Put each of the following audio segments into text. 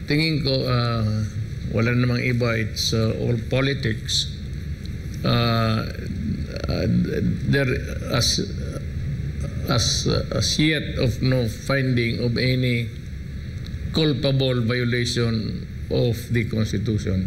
tingin ko wala namang iba, it's all politics. There as yet of no finding of any culpable violation of the Constitution.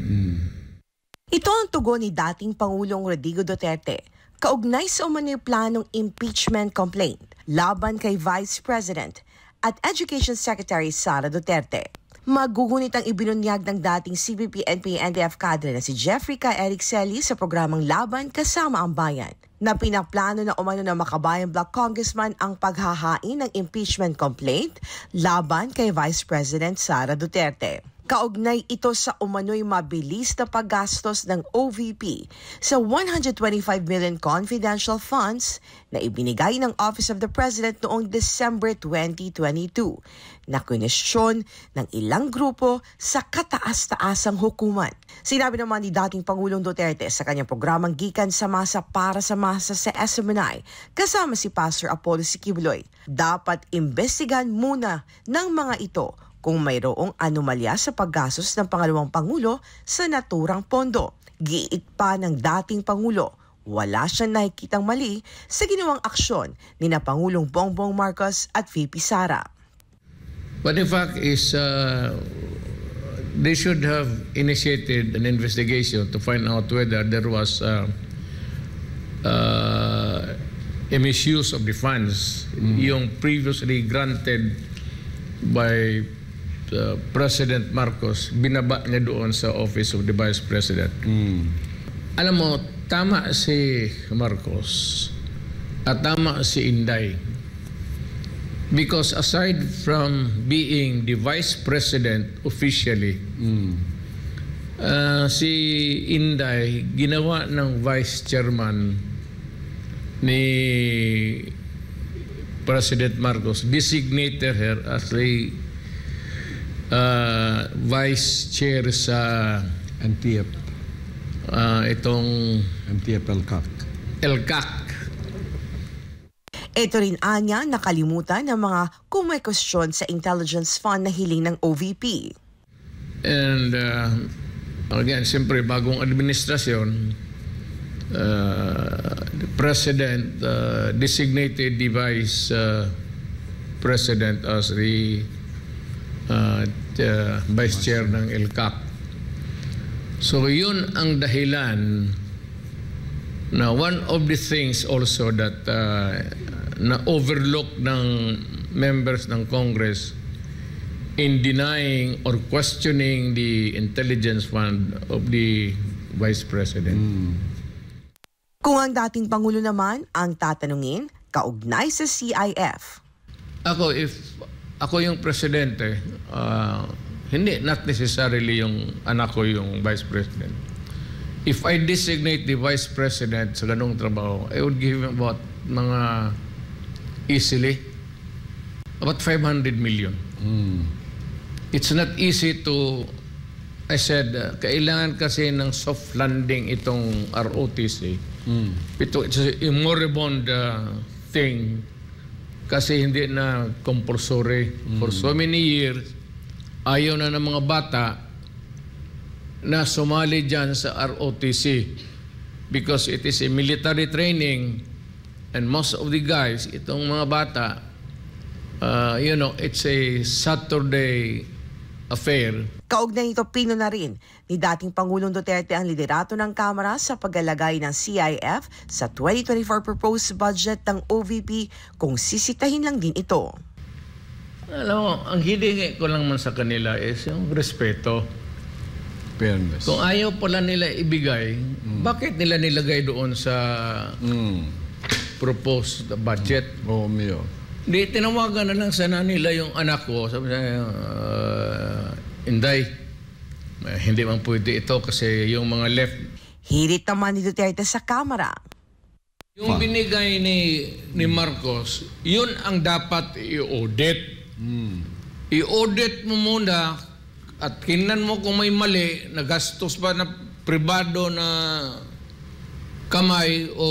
Ito ang tugon ni dating Pangulong Rodrigo Duterte kaugnay sa umano'y planong impeachment complaint laban kay Vice President at Education Secretary Sara Duterte. Magugunit ang ibinunyag ng dating CBP-NPA-NTF cadre na si Jeffrey K. Ericelli sa programang Laban Kasama ang Bayan na pinaplano na umano ng Makabayan Block Congressman ang paghahain ng impeachment complaint laban kay Vice President Sara Duterte. Kaugnay ito sa umano'y mabilis na paggastos ng OVP sa 125 million confidential funds na ibinigay ng Office of the President noong December 2022 na kwestiyon ng ilang grupo sa kataas-taasang hukuman. Sinabi naman ni dating Pangulong Duterte sa kanyang programang Gikan sa Masa para sa Masa sa SMNI kasama si Pastor Apollo Siquibloy, dapat imbestigahan muna ng mga ito kung mayroong anomalya sa paggastos ng pangalawang Pangulo sa naturang pondo. Giit pa ng dating Pangulo, wala siyang nakikitang mali sa ginawang aksyon ni na Pangulong Bongbong Marcos at VP Sara. But the fact is, they should have initiated an investigation to find out whether there was a misuse of the funds, yung previously granted by President Marcos, binaba niya doon sa Office of the Vice President. Alam mo, tama si Marcos at tama si Inday. Because aside from being the Vice President officially, si Inday ginawa ng Vice Chairman ni President Marcos, designated her as a Vice Chair sa NTF. Itong NTF LCAC. Ito rin anya nakalimutan ng mga kumekostyon sa intelligence fund na hiling ng OVP. And again, siyempre bagong administrasyon, the President designated the Vice President as the Vice Chair ng LCAC. So yun ang dahilan na one of the things also that na overlook ng members ng Congress in denying or questioning the intelligence fund of the Vice President. Kung ang dating Pangulo naman ang tatanungin, kaugnay sa CIF. If ako yung presidente, hindi, not necessarily yung anak ko yung Vice President. If I designate the Vice President sa ganung trabaho, I would give him about about 500 million. It's not easy to, I said, kailangan kasi ng soft landing itong ROTC. It's a moribund thing kasi hindi na compulsory for so many years. Ayaw na ng mga bata na sumali dyan sa ROTC because it is a military training and most of the guys, itong mga bata, it's a Saturday affair. Kaugnay nito, pino na rin ni dating Pangulong Duterte ang liderato ng Kamara sa paglalagay ng CIF sa 2024 proposed budget ng OVP kung sisitahin lang din ito. Alam mo, ang hilingi ko lang man sa kanila is yung respeto. Fairness. Kung ayaw pala nila ibigay, bakit nila nilagay doon sa proposed budget? Di tinawagan na lang sana nila yung anak ko. Sabi niya, Inday, hindi man pwede ito kasi yung mga left. Hirit naman ni Duterte sa Kamara. Yung binigay ni Marcos, yun ang dapat i-audit. I-audit mo muna at tingnan mo kung may mali, nagastos ba na pribado na kamay o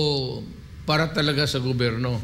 para talaga sa gobyerno.